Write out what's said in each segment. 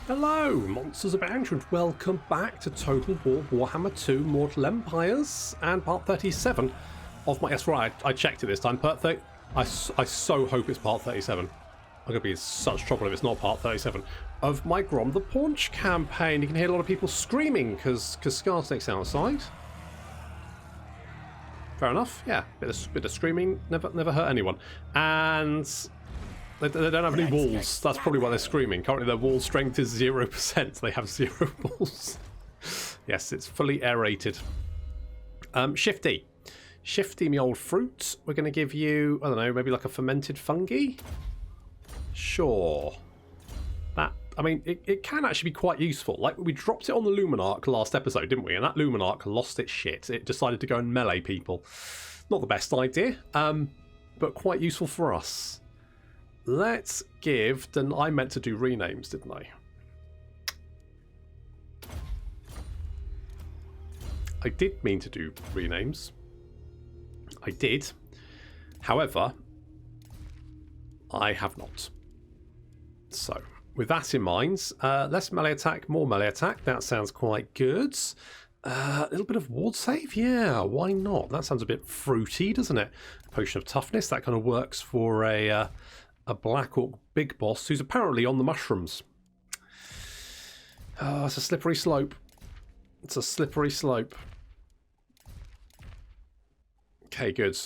Hello, MonstersAbound, and welcome back to Total War Warhammer 2 Mortal Empires and part 37 of my... That's right, I checked it this time. Part 30... I so hope it's part 37. I'm going to be in such trouble if it's not part 37 of my Grom the Paunch campaign. You can hear a lot of people screaming because Skarsnik's outside. Fair enough, yeah. Bit of screaming never hurt anyone. And... They don't have any walls. That's probably why they're screaming. Currently their wall strength is 0%. They have 0 walls. Yes, it's fully aerated. Shifty. Shifty, me old fruit. We're going to give you, I don't know, maybe like a fermented fungi? Sure. That, I mean, it can actually be quite useful. Like, we dropped it on the Luminarch last episode, didn't we? And that Luminarch lost its shit. It decided to go and melee people. Not the best idea, but quite useful for us. Let's give... And I meant to do renames, didn't I? I did mean to do renames. I did. However, I have not. So, with that in mind, less melee attack, more melee attack. That sounds quite good. A little bit of ward save? Yeah, why not? That sounds a bit fruity, doesn't it? Potion of toughness, that kind of works for a Black Orc big boss who's apparently on the mushrooms. Oh, it's a slippery slope. It's a slippery slope. Okay, good.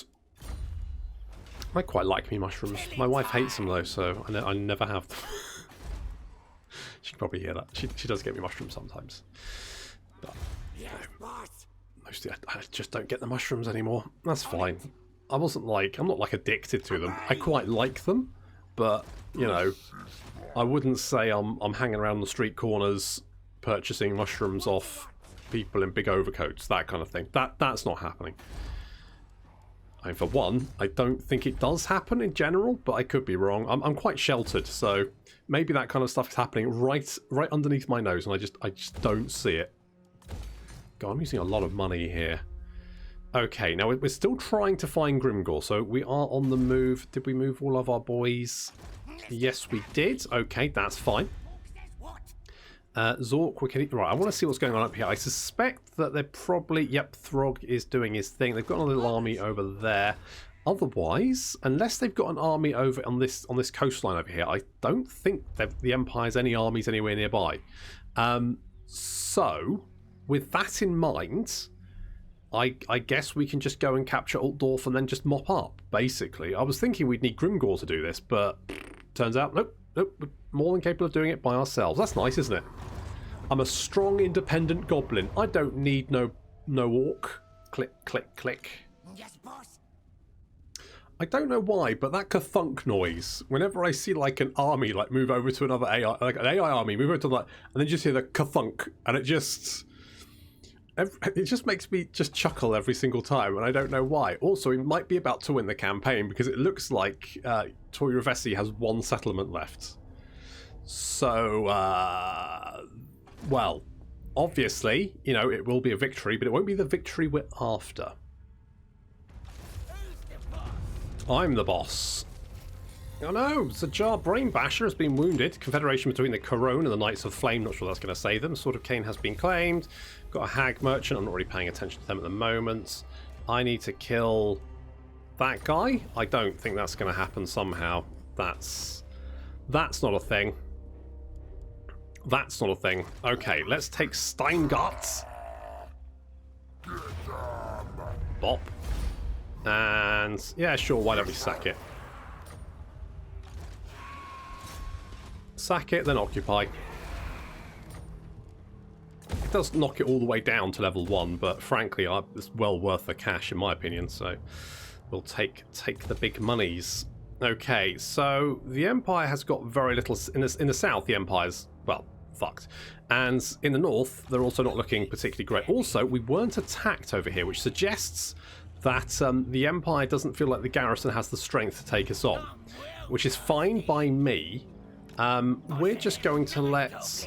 I quite like me mushrooms. My wife hates them though, so I never have them. She can probably hear that. She does get me mushrooms sometimes. But you know, mostly I just don't get the mushrooms anymore. That's fine. I'm not like addicted to them. I quite like them. But, you know, I wouldn't say I'm hanging around the street corners purchasing mushrooms off people in big overcoats, that kind of thing. That's not happening. I mean, for one, I don't think it does happen in general, but I could be wrong. I'm quite sheltered, so maybe that kind of stuff is happening right underneath my nose, and I just don't see it. God, I'm using a lot of money here. Okay, now we're still trying to find Grimgor, so we are on the move. Did we move all of our boys? Yes, we did. Okay, that's fine. Zork, right, I want to see what's going on up here. I suspect that they're probably... Yep, Throg is doing his thing. They've got a little army over there. Otherwise, unless they've got an army over on this coastline over here, I don't think the Empire's any armies anywhere nearby. So, with that in mind... I guess we can just go and capture Altdorf and then just mop up, basically. I was thinking we'd need Grimgor to do this, but turns out, nope, we're more than capable of doing it by ourselves. That's nice, isn't it? I'm a strong, independent goblin. I don't need no orc. Click, click, click. Yes, boss. I don't know why, but that kathunk noise, whenever I see like an army like move over to another AI, like an AI army, move over to that, and then just hear the kathunk, and it just makes me just chuckle every single time, and I don't know why. Also, he might be about to win the campaign because it looks like Tori Ravesi has 1 settlement left. So, well, obviously, you know, it will be a victory, but it won't be the victory we're after. I'm the boss. Oh no, Zajar Brainbasher has been wounded. Confederation between the Corone and the Knights of Flame, not sure that's going to save them. Sword of Cain has been claimed. Got a Hag Merchant, I'm not really paying attention to them at the moment. I need to kill that guy. I don't think that's going to happen somehow. That's not a thing. That's not a thing. Okay, let's take Steingart. Bop. And yeah, sure, why don't we sack it? Sack it, then occupy. It does knock it all the way down to level 1, but frankly, it's well worth the cash in my opinion, so we'll take the big monies. Okay, so the Empire has got very little... In the south, the Empire's, well, fucked. And in the north, they're also not looking particularly great. Also, we weren't attacked over here, which suggests that the Empire doesn't feel like the garrison has the strength to take us on, which is fine by me. We're just going to let's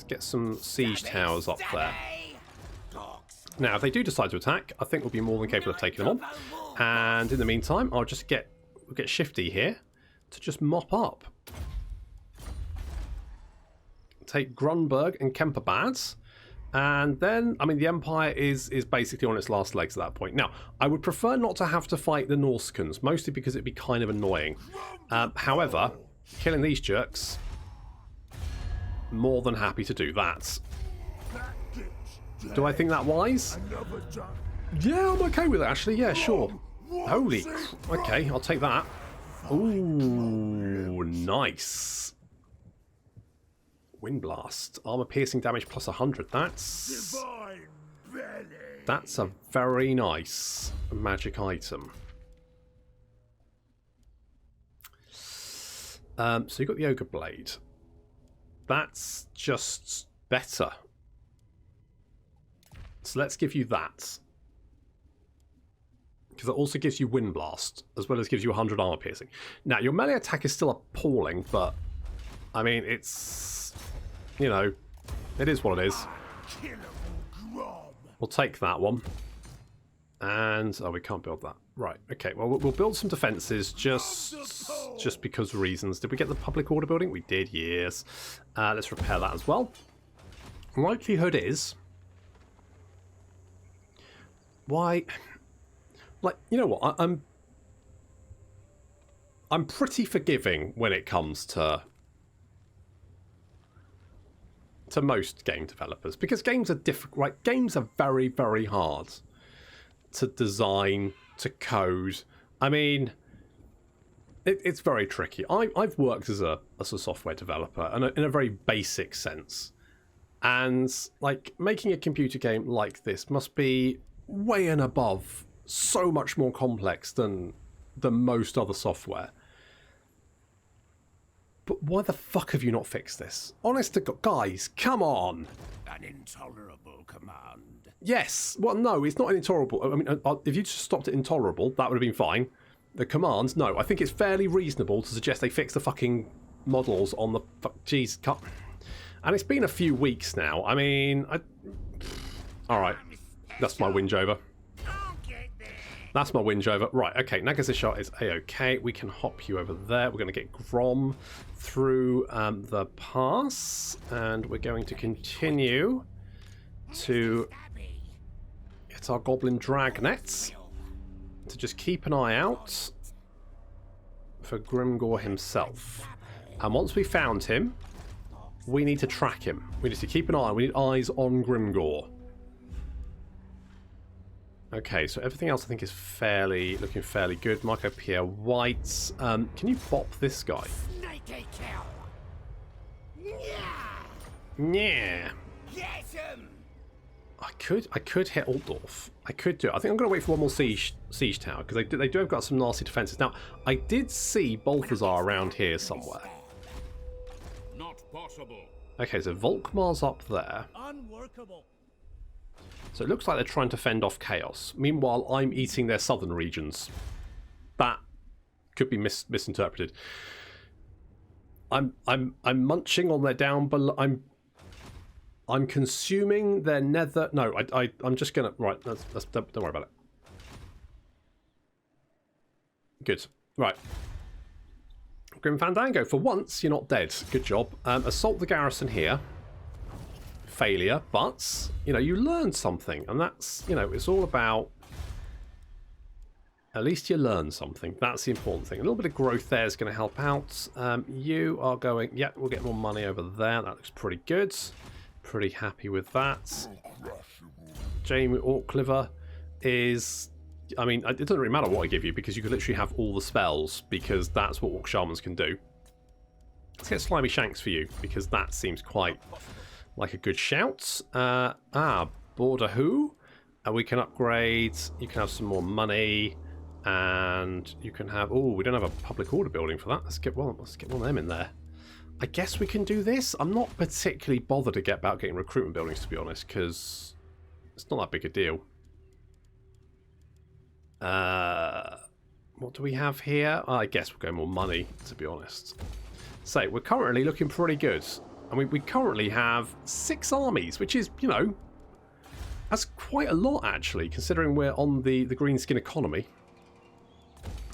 get some siege towers up there. Now, if they do decide to attack, I think we'll be more than capable of taking them on. And in the meantime, I'll just get Shifty here to just mop up. take Grunberg and Kemperbad. And then, I mean, the Empire is basically on its last legs at that point. Now, I would prefer not to have to fight the Norskans, mostly because it'd be kind of annoying. However, killing these jerks, more than happy to do that. Do I think that wise? Yeah, I'm okay with it, actually. Yeah, sure. Holy... Okay, I'll take that. Ooh, nice. Wind Blast. Armor piercing damage plus 100. That's a very nice magic item. So you've got the Ogre Blade. That's just better. So let's give you that. Because it also gives you Wind Blast, as well as gives you 100 armor piercing. Now, your melee attack is still appalling, but... I mean, it's... You know, it is what it is. We'll take that one. And... Oh, we can't build that. Right, okay. Well, we'll build some defences just because of reasons. Did we get the public order building? We did, yes. Let's repair that as well. Likelihood is... Why... Like, you know what? I'm pretty forgiving when it comes to most game developers, because games are difficult. Right? Games are very, very hard to design, to code. I mean, it's very tricky. I've worked as a software developer, and in a very basic sense, and like making a computer game like this must be way and above. So much more complex than most other software. But why the fuck have you not fixed this? Honest to God, guys, come on! An intolerable command. Yes. Well, no, it's not intolerable. I mean, if you just stopped it intolerable, that would have been fine. The command, no. I think it's fairly reasonable to suggest they fix the fucking models on the... Jeez, and it's been a few weeks now. I mean, alright. That's my whinge over. That's my whinge over. Right, okay, Nagasishar is A-OK. We can hop you over there. We're going to get Grom through the pass. And we're going to continue to get our Goblin Dragnets to just keep an eye out for Grimgor himself. And once we found him, we need to track him. We need to keep an eye. We need eyes on Grimgor. Okay, so everything else I think is looking fairly good. Marco Pierre White. Can you bop this guy? Yeah. I could hit Altdorf. I could do it. I think I'm going to wait for one more siege tower, because they do have got some nasty defences. Now, I did see Balthazar around here somewhere. Not possible. Okay, so Volkmar's up there. Unworkable. So it looks like they're trying to fend off chaos. Meanwhile, I'm eating their southern regions. That could be misinterpreted. I'm munching on their down below. I'm consuming their nether. No, I'm just gonna. Right, don't worry about it. Good. Right. Grim Fandango. For once, you're not dead. Good job. Assault the garrison here. Failure, but you know, you learned something, and that's, you know, it's all about, at least you learn something. That's the important thing. A little bit of growth there is going to help out. You are going, yeah, we'll get more money over there. That looks pretty good. Pretty happy with that. Jamie Orkliver is, I mean, it doesn't really matter what I give you, because you could literally have all the spells, because that's what Orc Shamans can do. Let's get Slimy Shanks for you, because that seems quite like a good shout. Border Who. We can upgrade. You can have some more money. And you can have... Oh, we don't have a public order building for that. Let's get one of them in there. I guess we can do this. I'm not particularly bothered about getting recruitment buildings, to be honest, because it's not that big a deal. What do we have here? I guess we'll go more money, to be honest. So, we're currently looking pretty good. I mean, we currently have 6 armies, which is, you know, that's quite a lot, actually, considering we're on the greenskin economy.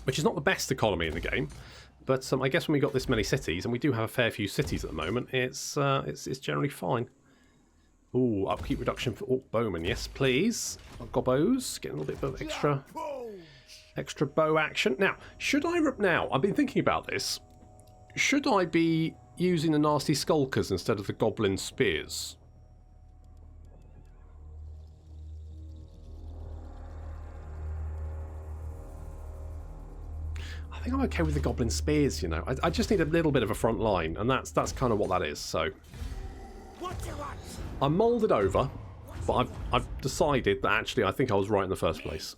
which is not the best economy in the game. But I guess when we got this many cities, and we do have a fair few cities at the moment, it's generally fine. Ooh, upkeep reduction for Orc Bowmen. Yes, please. Gobbos, getting a little bit of extra bow action. Now, should I... Now, I've been thinking about this. Should I be using the nasty skulkers instead of the goblin spears? I think I'm okay with the goblin spears, you know. I just need a little bit of a front line, and that's kind of what that is. So I'm moulded over, but I've decided that actually I think I was right in the first place.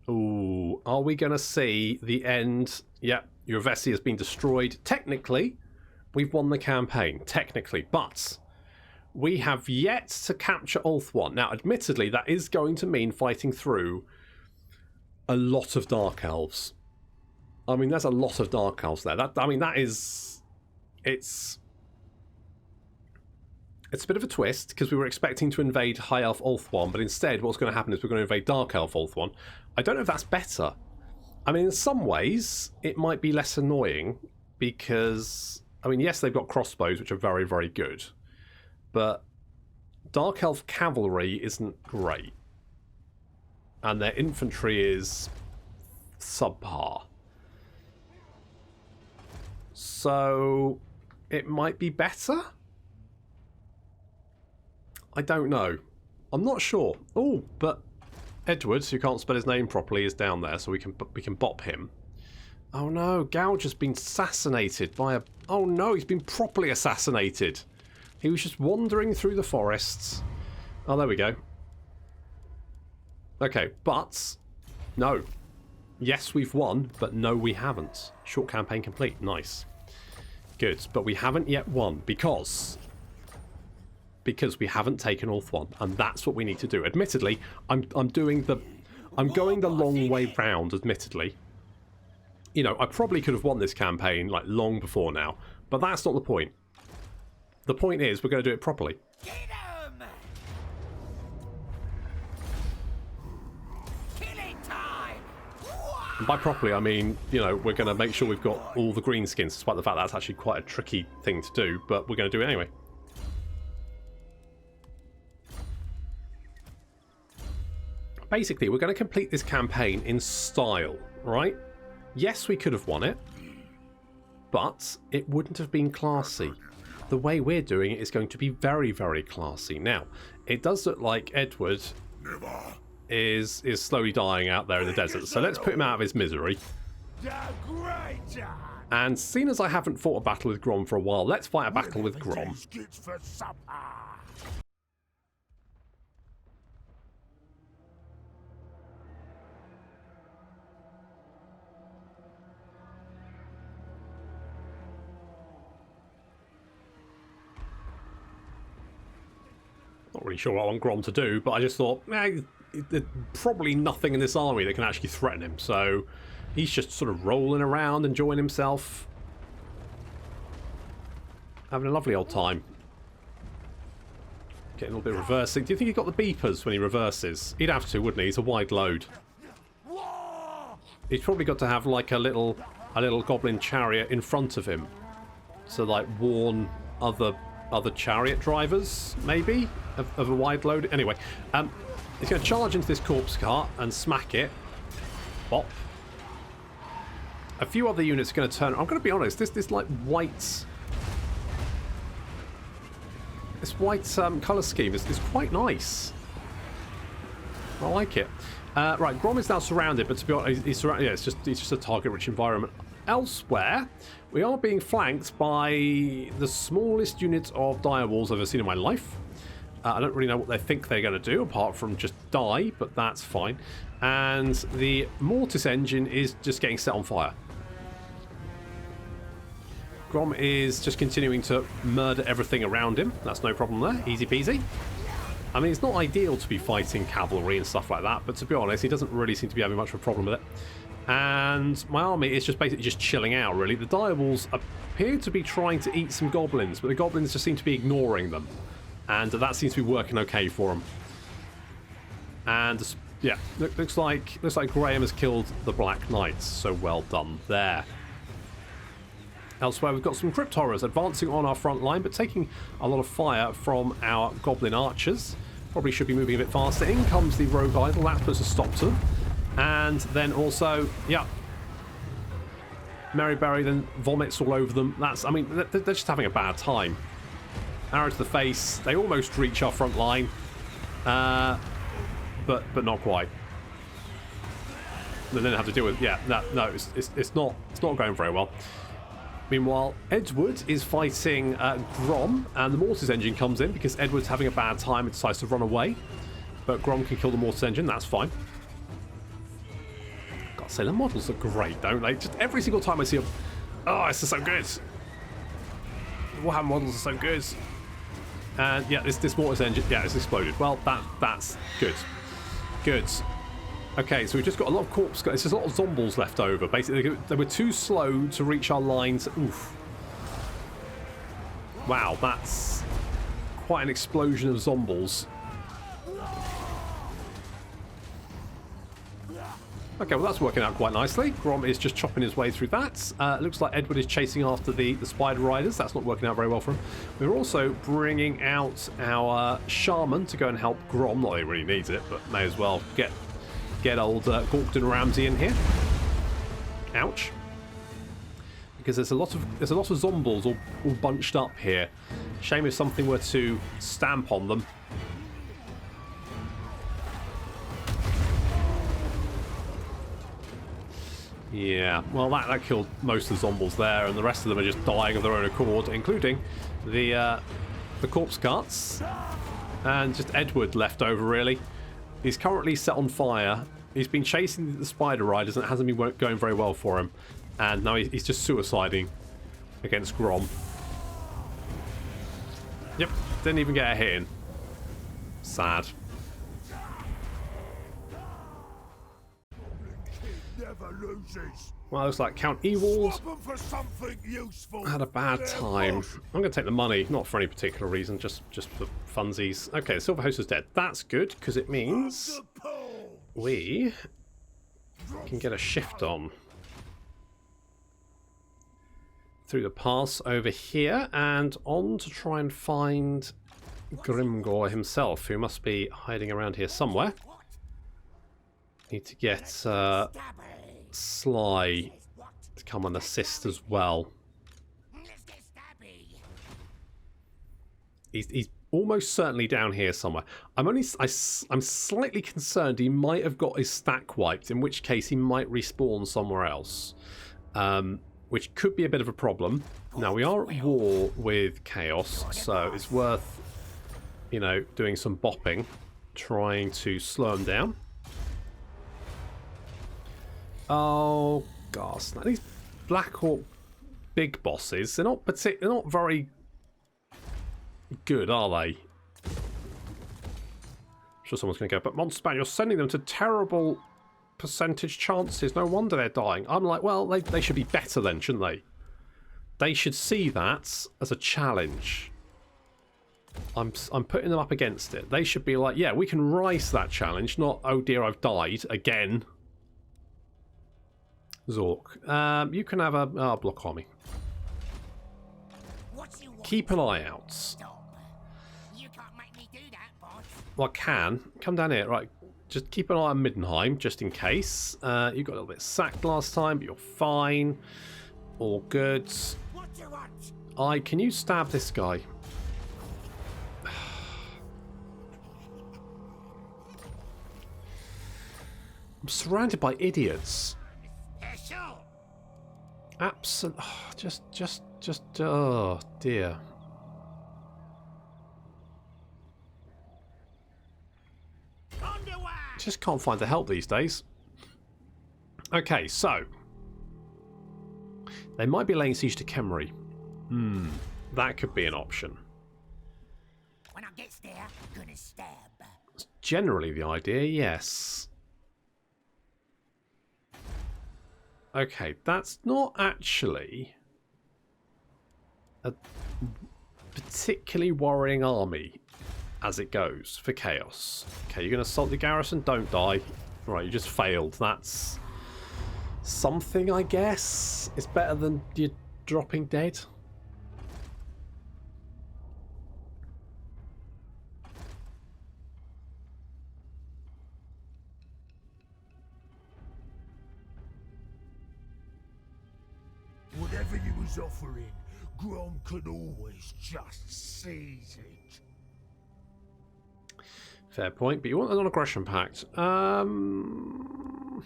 Ooh, are we going to see the end? Yep, your Vessi has been destroyed. Technically, we've won the campaign. Technically, but we have yet to capture Ulthuan. Now, admittedly, that is going to mean fighting through a lot of Dark Elves. I mean, there's a lot of Dark Elves there. It's a bit of a twist, because we were expecting to invade High Elf Ulthuan, but instead what's going to happen is we're going to invade Dark Elf Ulthuan. I don't know if that's better. I mean, in some ways, it might be less annoying, because, I mean, yes, they've got crossbows, which are very, very good, but Dark Elf cavalry isn't great, and their infantry is subpar. So it might be better? I don't know. I'm not sure. Oh, but Edwards, who can't spell his name properly, is down there, so we can bop him. Oh no, Gouge has been assassinated by a... Oh no, he's been properly assassinated. He was just wandering through the forests. Oh, there we go. Okay, but... No. Yes, we've won, but no, we haven't. Short campaign complete. Nice. Good, but we haven't yet won, because we haven't taken Ulthuan, and that's what we need to do. Admittedly, I'm going the long way round, admittedly. You know, I probably could have won this campaign, like, long before now, but that's not the point. The point is, we're going to do it properly. And by properly, I mean, you know, we're going to make sure we've got all the greenskins, despite the fact that's actually quite a tricky thing to do, but we're going to do it anyway. Basically, we're going to complete this campaign in style, right? Yes, we could have won it, but it wouldn't have been classy. The way we're doing it is going to be very, very classy. Now, it does look like Edward is slowly dying out there in the desert, so let's put him out of his misery. And seeing as I haven't fought a battle with Grom for a while, let's fight a battle with Grom. Not really sure what I want Grom to do, but I just thought, there's probably nothing in this army that can actually threaten him, so he's just sort of rolling around, enjoying himself. Having a lovely old time. Getting a little bit of reversing. Do you think he got the beepers when he reverses? He'd have to, wouldn't he? He's a wide load. He's probably got to have like a little goblin chariot in front of him to like warn other chariot drivers, maybe, of a wide load. Anyway, he's going to charge into this corpse cart and smack it. Bop. A few other units are going to turn. I'm going to be honest. This like white, colour scheme is quite nice. I like it. Right, Grom is now surrounded, but to be honest, he's surrounded. Yeah, it's just a target-rich environment. Elsewhere, we are being flanked by the smallest unit of direwolves I've ever seen in my life. I don't really know what they think they're going to do, apart from just die, but that's fine. And the Mortis engine is just getting set on fire. Grom is just continuing to murder everything around him. That's no problem there. Easy peasy. I mean, it's not ideal to be fighting cavalry and stuff like that, but to be honest, he doesn't really seem to be having much of a problem with it. And my army is just basically just chilling out, really. The direwolves appear to be trying to eat some goblins, but the goblins just seem to be ignoring them. And that seems to be working okay for them. And yeah, looks like Graham has killed the Black Knights, so well done there. Elsewhere, we've got some Crypt Horrors advancing on our front line, but taking a lot of fire from our Goblin Archers. Probably should be moving a bit faster. In comes the Rogue Idol, that puts a stop to them. And then also, yeah, Maryberry then vomits all over them. I mean, they're just having a bad time. Arrow to the face, they almost reach our front line. But not quite. And then have to deal with it's not going very well. Meanwhile, Edward is fighting Grom, and the Mortis engine comes in because Edward's having a bad time and decides to run away. But Grom can kill the Mortis engine, that's fine. Gotta say, the models are great, don't they? Just every single time I see them, oh, it's just so good. The Warhammer models are so good. And yeah, this Mortis engine, yeah, it's exploded. Well, that's good. Good. Okay, so we've just got a lot of corpse. There's just a lot of zombies left over. Basically, they were too slow to reach our lines. Oof. Wow, that's quite an explosion of zombies. Okay, well that's working out quite nicely. Grom is just chopping his way through that. Looks like Edward is chasing after the Spider Riders. That's not working out very well for him. We're also bringing out our Shaman to go and help Grom. Not that he really needs it, but may as well get old Gorkton Ramsey in here. Ouch. Because there's a lot of zombies all bunched up here. Shame if something were to stamp on them. Yeah, well that killed most of the zombies there, and the rest of them are just dying of their own accord, including the corpse carts. And just Edward left over, really. He's currently set on fire. He's been chasing the Spider Riders and it hasn't been going very well for him. And now he's just suiciding against Grom. Yep, didn't even get a hit in. Sad. Well, it looks like Count Ewald had a bad time. I'm going to take the money, not for any particular reason, just for funsies. Okay, Silver Host is dead. That's good, because it means we can get a shift on through the pass over here and on to try and find Grimgor himself, who must be hiding around here somewhere. Need to get Sly to come and assist as well. He's almost certainly down here somewhere. I'm slightly concerned he might have got his stack wiped, in which case he might respawn somewhere else, which could be a bit of a problem. Now we are at war with Chaos, so it's worth, you know, doing some bopping, trying to slow him down. Oh gosh, now these Black Hawk big bosses, they're not very good, are they? I'm sure someone's going to go, but MonstersAbound, you're sending them to terrible percentage chances. No wonder they're dying. I'm like, well, they should be better then, shouldn't they? They should see that as a challenge. I'm putting them up against it. They should be like, yeah, we can rise to that challenge, not, oh dear, I've died again. Zork, you can have a block army. Keep an eye out. You can't make me do that, boss. Well, I can. Come down here. Right, just keep an eye on Middenheim, just in case. You got a little bit sacked last time, but you're fine. All good. What do you want? Can you stab this guy? I'm surrounded by idiots. Absolutely. Just, oh dear. Just can't find the help these days. Okay, so they might be laying siege to Khemri. That could be an option. When I get there, I'm gonna stab. That's generally the idea, yes. Okay, that's not actually a particularly worrying army, as it goes for chaos. Okay, you're going to assault the garrison. Don't die. Right, you just failed. That's something, I guess. It's better than you dropping dead. Whatever you was offering, Grom could always just seize it. Fair point, but you want a non-aggression pact. I mean,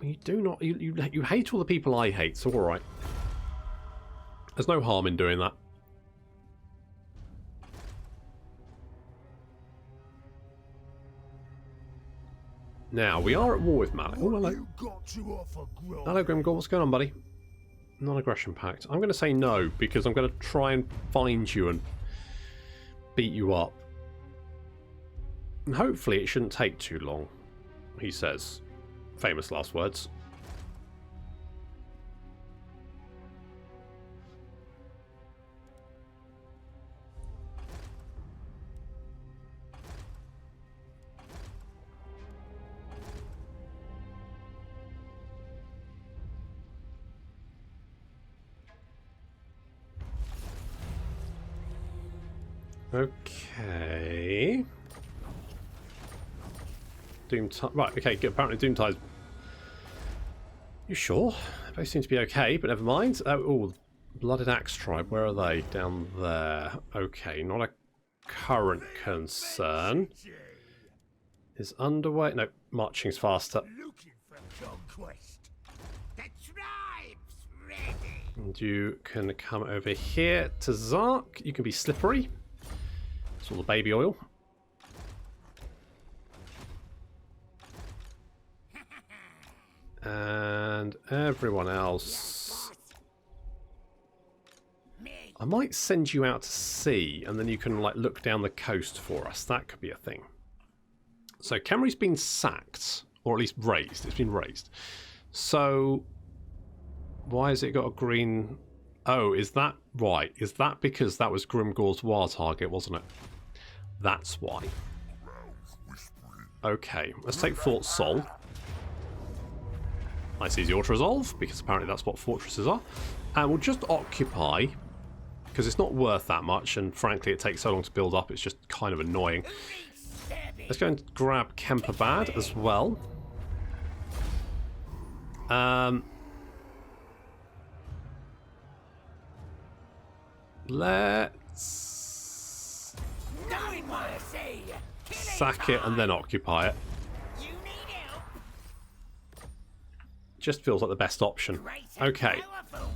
you do not. You hate all the people I hate, so all right. There's no harm in doing that. Now we are at war with Malik. Oh, hello. Hello, Grimgor. What's going on, buddy? Non-aggression pact. I'm going to say no because I'm going to try and find you and beat you up. And hopefully it shouldn't take too long, he says. Famous last words. Okay. Right, okay, good. Apparently Doomtide's... You sure? They seem to be okay, but never mind. Oh, Blooded Axe Tribe, where are they? Down there. Okay, not a current concern. Is underway... No, marching's faster. Looking for conquest. The tribe's ready. And you can come over here to Zark. You can be slippery. It's all the baby oil. And everyone else. I might send you out to sea and then you can like look down the coast for us. That could be a thing. So Khemri's been sacked, or at least raised. It's been raised. So why has it got a green... Oh, is that right? Is that because that was Grimgor's war target, wasn't it? That's why. Okay, let's take Fort Sol. Nice easy auto-resolve, because apparently that's what fortresses are. And we'll just occupy, because it's not worth that much, and frankly it takes so long to build up, it's just kind of annoying. Let's go and grab Kemperbad as well. Let's sack it and then occupy it. Just feels like the best option. Okay,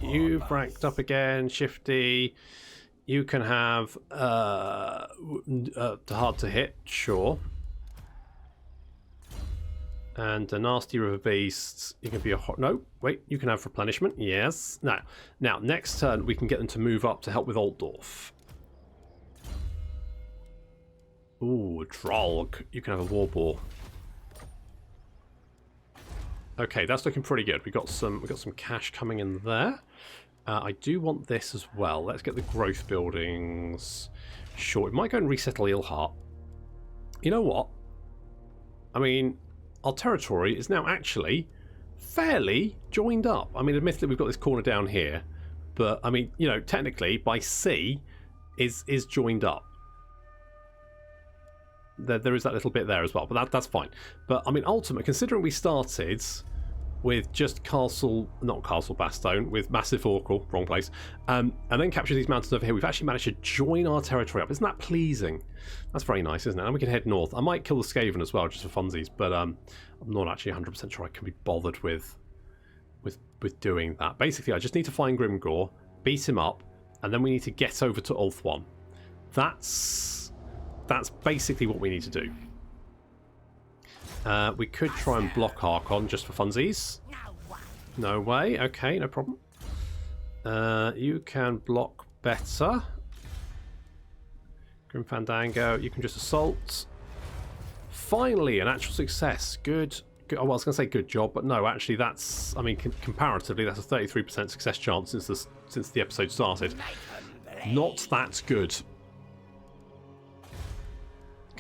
you've ranked up again, Shifty. You can have hard to hit, sure. And a nasty river beast. You can be a hot. No, wait. You can have replenishment. Yes. Now, next turn we can get them to move up to help with Altdorf. Ooh, Drolg. You can have a war ball. Okay, that's looking pretty good. We got some cash coming in there. I do want this as well. Let's get the growth buildings. Sure, we might go and resettle Ilhart. You know what? I mean, our territory is now actually fairly joined up. I mean, admittedly, we've got this corner down here, but I mean, you know, technically by sea is joined up. There is that little bit there as well, but that's fine. But I mean, ultimately, considering we started with just not Castle Bastone, with Massive Orcal, wrong place, and then captured these mountains over here, we've actually managed to join our territory up. Isn't that pleasing? That's very nice, isn't it? And we can head north. I might kill the Skaven as well, just for funsies, but I'm not actually 100% sure I can be bothered with doing that. Basically, I just need to find Grimgor, beat him up, and then we need to get over to Ulthuan. That's basically what we need to do. We could try and block Archon just for funsies. No way. Okay, no problem. You can block better. Grim Fandango, you can just assault. Finally, an actual success. Good. Oh, well, I was going to say good job, but no, actually that's, I mean, comparatively, that's a 33% success chance since the episode started. Not that good.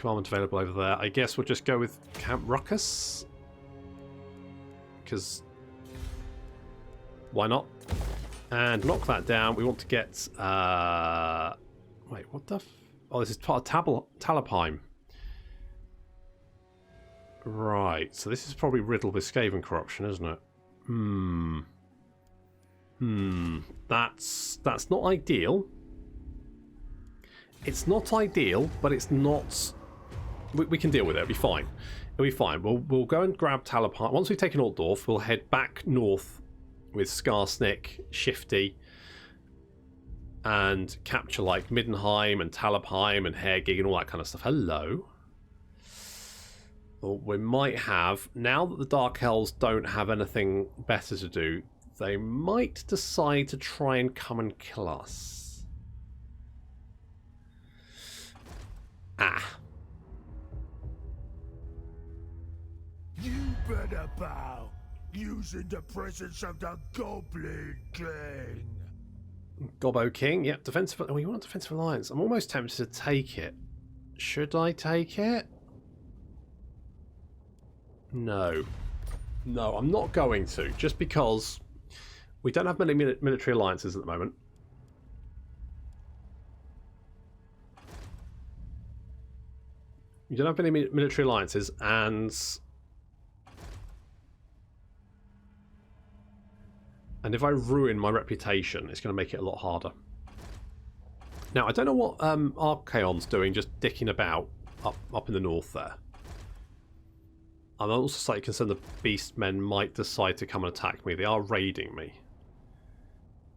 commandment available over there. I guess we'll just go with Camp Ruckus. Because why not? And knock that down. We want to get... wait, what the... oh, this is part of Talapheim. Right, so this is probably riddled with Skaven corruption, isn't it? That's not ideal. It's not ideal, but it's not... We can deal with it. It'll be fine. It'll be fine. We'll go and grab Talapheim. Once we've taken Altdorf, we'll head back north with Skarsnik, Shifty, and capture like Middenheim and Talapheim and Hairgig and all that kind of stuff. Hello. Well, we might have, now that the Dark Elves don't have anything better to do, they might decide to try and come and kill us. Ah. You better bow, using the presence of the Goblin King. Gobbo King, yep, defensive. Oh, you want defensive alliance? I'm almost tempted to take it. Should I take it? No. No, I'm not going to, just because we don't have many military alliances at the moment. You don't have any military alliances, and if I ruin my reputation, it's going to make it a lot harder. Now, I don't know what Archaon's doing, just dicking about up in the north there. I'm also slightly concerned the Beastmen might decide to come and attack me. They are raiding me.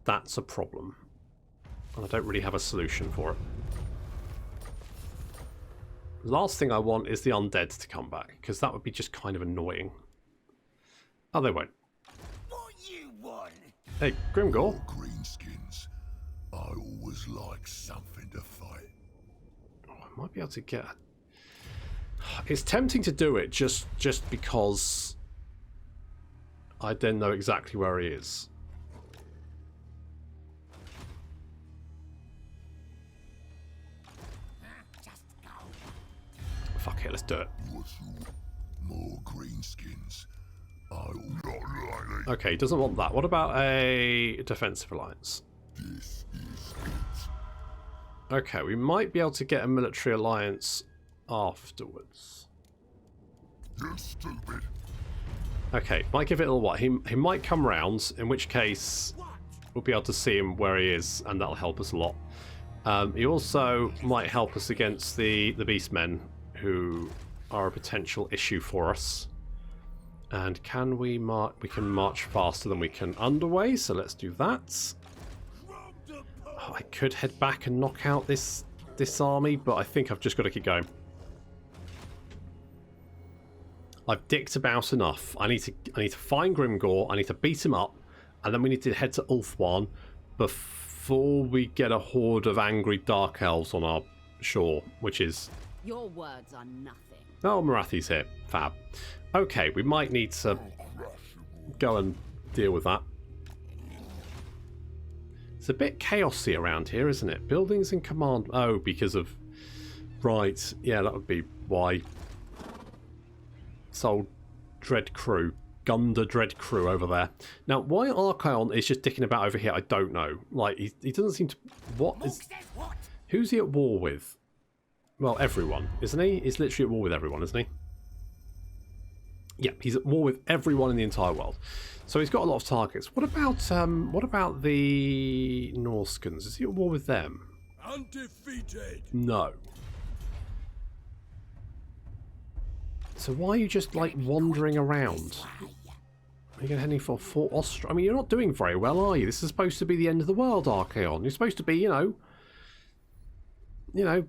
That's a problem. And I don't really have a solution for it. The last thing I want is the undead to come back, because that would be just kind of annoying. Oh, they won't. What you want? Hey, Grimgor. Greenskins, I always like something to fight. Oh, I might be able to get... It's tempting to do it just because I then know exactly where he is. Just go. Fuck it, let's do it. More greenskins. I will not likely. Okay, he doesn't want that. What about a defensive alliance? This is it. Okay, we might be able to get a military alliance afterwards. You're stupid. Okay, might give it a little while. He might come round, in which case we'll be able to see him where he is, and that'll help us a lot. He also might help us against the Beastmen, who are a potential issue for us. And can we march? We can march faster than we can underway, so let's do that. Oh, I could head back and knock out this army, but I think I've just got to keep going. I've dicked about enough. I need to find Grimgor. I need to beat him up, and then we need to head to Ulthuan before we get a horde of angry Dark Elves on our shore, which is... Your words are nothing. Oh, Marathi's here. Fab. Okay, we might need to go and deal with that. It's a bit chaosy around here, isn't it? Buildings and command... Oh, because of... Right. Yeah, that would be why. Sold Dread Crew. Gunda Dread Crew over there. Now, why Archaon is just dicking about over here, I don't know. Like, he doesn't seem to... What is... Who's he at war with? Well, everyone, isn't he? He's literally at war with everyone, isn't he? Yeah, he's at war with everyone in the entire world. So he's got a lot of targets. What about the Norskans? Is he at war with them? Undefeated. No. So why are you just like wandering around? Are you heading for Fort Ostra? I mean, you're not doing very well, are you? This is supposed to be the end of the world, Archaon. You're supposed to be, you know,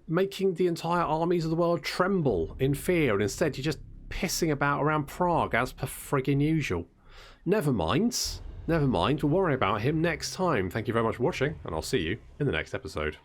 making the entire armies of the world tremble in fear, and instead you're just pissing about around Prague as per friggin' usual. Never mind. Never mind. We'll worry about him next time. Thank you very much for watching, and I'll see you in the next episode.